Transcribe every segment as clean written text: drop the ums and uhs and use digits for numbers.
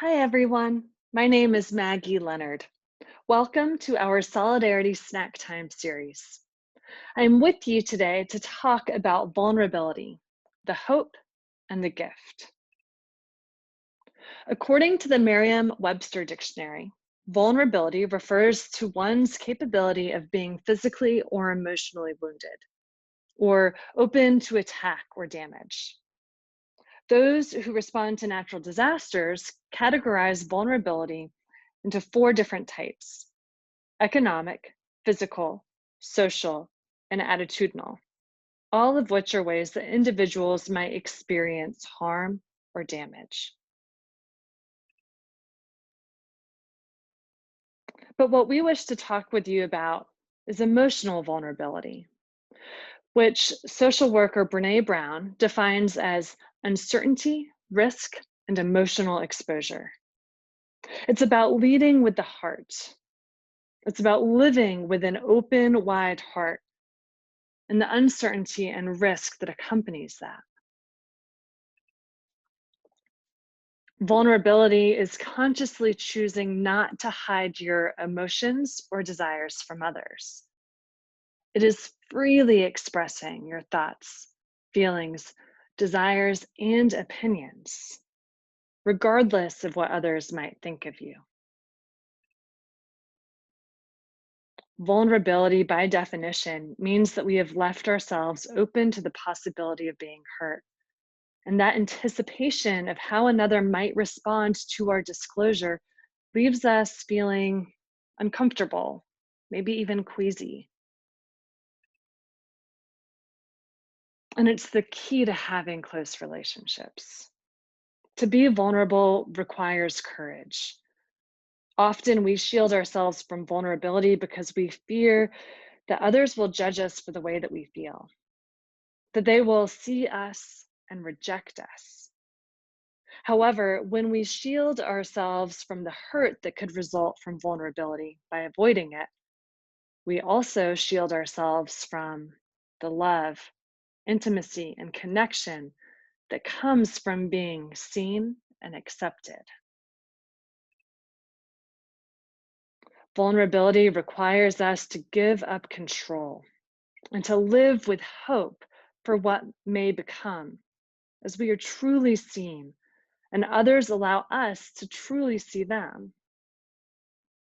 Hi, everyone. My name is Maggie Leonard. Welcome to our Solidarity Snack Time series. I'm with you today to talk about vulnerability, the hope, and the gift. According to the Merriam-Webster Dictionary, vulnerability refers to one's capability of being physically or emotionally wounded, or open to attack or damage. Those who respond to natural disasters categorize vulnerability into four different types: economic, physical, social, and attitudinal, all of which are ways that individuals might experience harm or damage. But what we wish to talk with you about is emotional vulnerability, which social worker Brene Brown defines as uncertainty, risk, and emotional exposure. It's about leading with the heart. It's about living with an open, wide heart and the uncertainty and risk that accompanies that. Vulnerability is consciously choosing not to hide your emotions or desires from others. It is freely expressing your thoughts, feelings, desires, and opinions, regardless of what others might think of you. Vulnerability, by definition, means that we have left ourselves open to the possibility of being hurt. And that anticipation of how another might respond to our disclosure leaves us feeling uncomfortable, maybe even queasy. And it's the key to having close relationships. To be vulnerable requires courage. Often we shield ourselves from vulnerability because we fear that others will judge us for the way that we feel, that they will see us and reject us. However, when we shield ourselves from the hurt that could result from vulnerability by avoiding it, we also shield ourselves from the love, intimacy, and connection that comes from being seen and accepted. Vulnerability requires us to give up control and to live with hope for what may become as we are truly seen and others allow us to truly see them.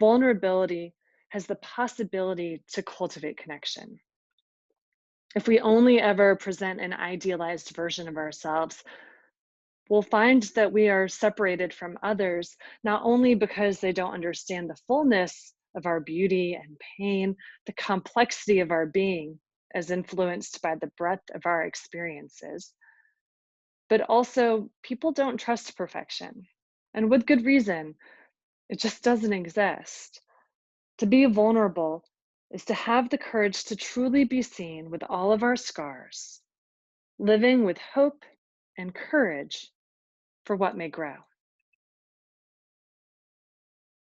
Vulnerability has the possibility to cultivate connection. If we only ever present an idealized version of ourselves, we'll find that we are separated from others, not only because they don't understand the fullness of our beauty and pain, the complexity of our being as influenced by the breadth of our experiences, but also people don't trust perfection. And with good reason, it just doesn't exist. To be vulnerable is to have the courage to truly be seen with all of our scars, living with hope and courage for what may grow.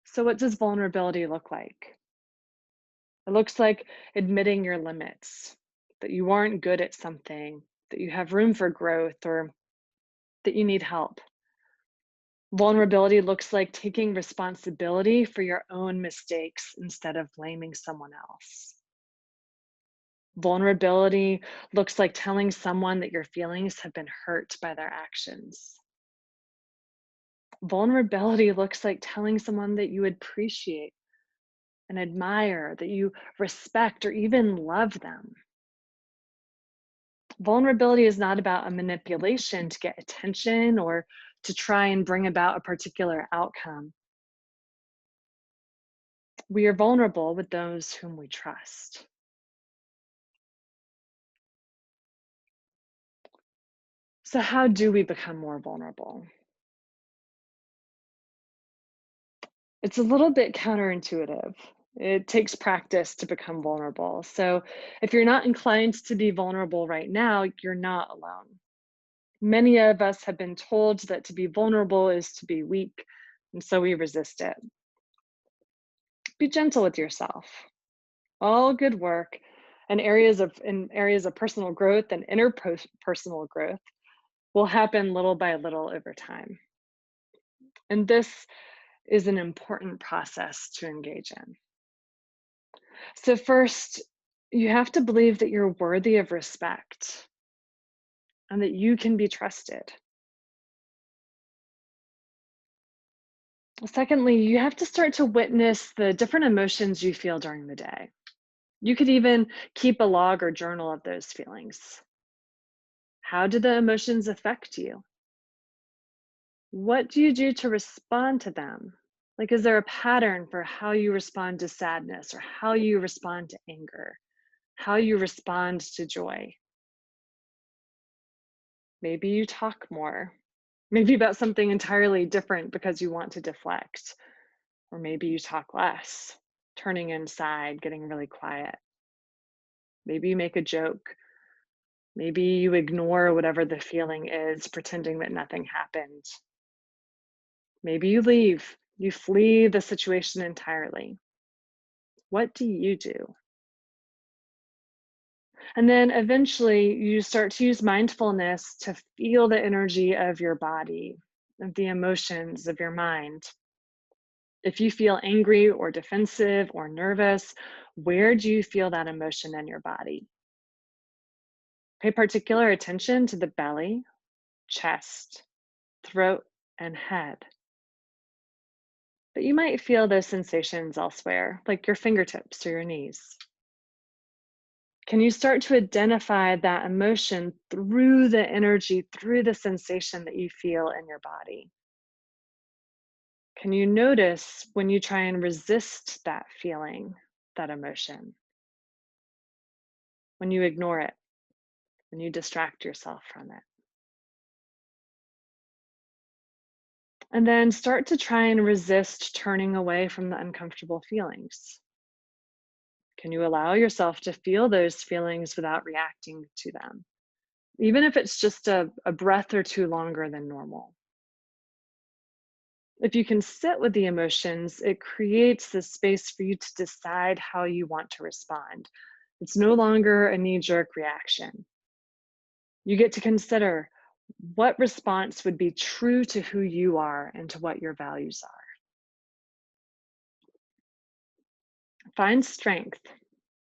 So, what does vulnerability look like? It looks like admitting your limits, that you aren't good at something, that you have room for growth, or that you need help. Vulnerability looks like taking responsibility for your own mistakes instead of blaming someone else. Vulnerability looks like telling someone that your feelings have been hurt by their actions. Vulnerability looks like telling someone that you appreciate and admire, that you respect or even love them. Vulnerability is not about a manipulation to get attention or to try and bring about a particular outcome. We are vulnerable with those whom we trust. So, how do we become more vulnerable? It's a little bit counterintuitive. It takes practice to become vulnerable. So, if you're not inclined to be vulnerable right now, you're not alone. Many of us have been told that to be vulnerable is to be weak, and so we resist it. Be gentle with yourself. All good work and areas of personal growth and interpersonal growth will happen little by little over time. And this is an important process to engage in. So, first, you have to believe that you're worthy of respect and that you can be trusted. Secondly, you have to start to witness the different emotions you feel during the day. You could even keep a log or journal of those feelings. How do the emotions affect you? What do you do to respond to them? Like, is there a pattern for how you respond to sadness or how you respond to anger, how you respond to joy? Maybe you talk more, maybe about something entirely different because you want to deflect, or maybe you talk less, turning inside, getting really quiet. Maybe you make a joke. Maybe you ignore whatever the feeling is, pretending that nothing happened. Maybe you leave, you flee the situation entirely. What do you do? And then eventually you start to use mindfulness to feel the energy of your body, of the emotions of your mind. If you feel angry or defensive or nervous, where do you feel that emotion in your body? Pay particular attention to the belly, chest, throat, and head. But you might feel those sensations elsewhere, like your fingertips or your knees. Can you start to identify that emotion through the energy, through the sensation that you feel in your body? Can you notice when you try and resist that feeling, that emotion, when you ignore it, when you distract yourself from it? And then start to try and resist turning away from the uncomfortable feelings. Can you allow yourself to feel those feelings without reacting to them? Even if it's just a breath or two longer than normal. If you can sit with the emotions, it creates this space for you to decide how you want to respond. It's no longer a knee jerk reaction. You get to consider what response would be true to who you are and to what your values are. Find strength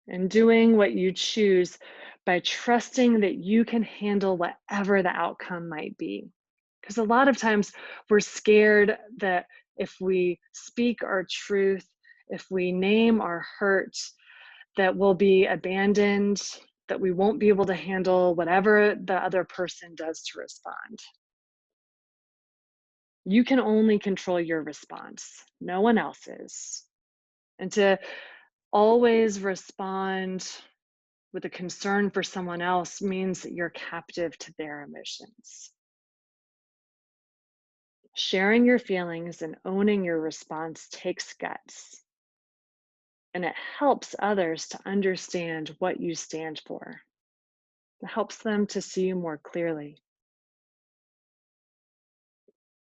in doing what you choose by trusting that you can handle whatever the outcome might be. Because a lot of times we're scared that if we speak our truth, if we name our hurt, that we'll be abandoned, that we won't be able to handle whatever the other person does to respond. You can only control your response, no one else's. And to always respond with a concern for someone else means that you're captive to their emotions. Sharing your feelings and owning your response takes guts, and it helps others to understand what you stand for. It helps them to see you more clearly.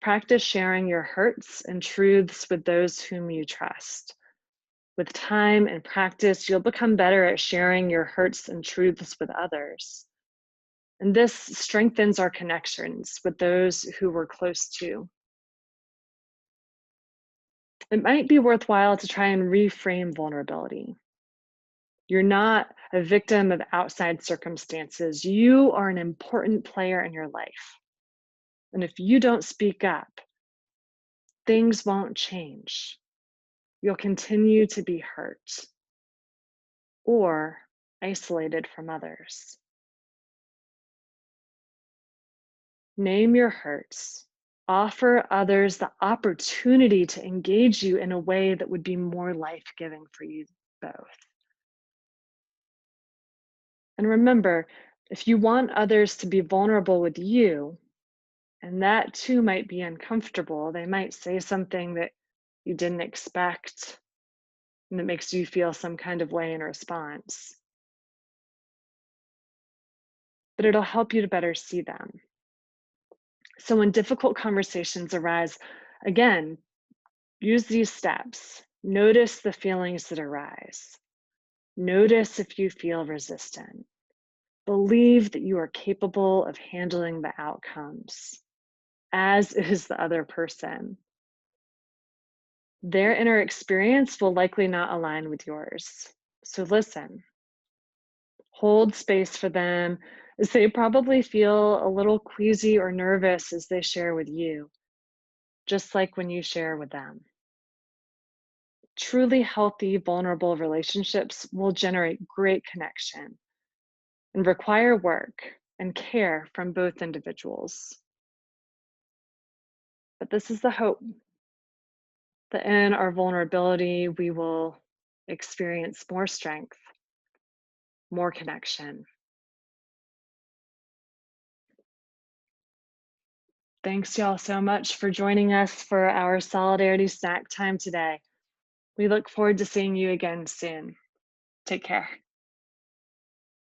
Practice sharing your hurts and truths with those whom you trust. With time and practice, you'll become better at sharing your hurts and truths with others. And this strengthens our connections with those who we're close to. It might be worthwhile to try and reframe vulnerability. You're not a victim of outside circumstances. You are an important player in your life. And if you don't speak up, things won't change. You'll continue to be hurt or isolated from others. Name your hurts. Offer others the opportunity to engage you in a way that would be more life giving for you both. And remember, if you want others to be vulnerable with you, and that too might be uncomfortable, they might say something that you didn't expect and that makes you feel some kind of way in response. But it'll help you to better see them. So when difficult conversations arise, again, use these steps. Notice the feelings that arise. Notice if you feel resistant. Believe that you are capable of handling the outcomes, as is the other person. Their inner experience will likely not align with yours. So listen, hold space for them as they probably feel a little queasy or nervous as they share with you, just like when you share with them. Truly healthy, vulnerable relationships will generate great connection and require work and care from both individuals. But this is the hope that in our vulnerability, we will experience more strength, more connection. Thanks, y'all, so much for joining us for our Solidarity Snack Time today. We look forward to seeing you again soon. Take care.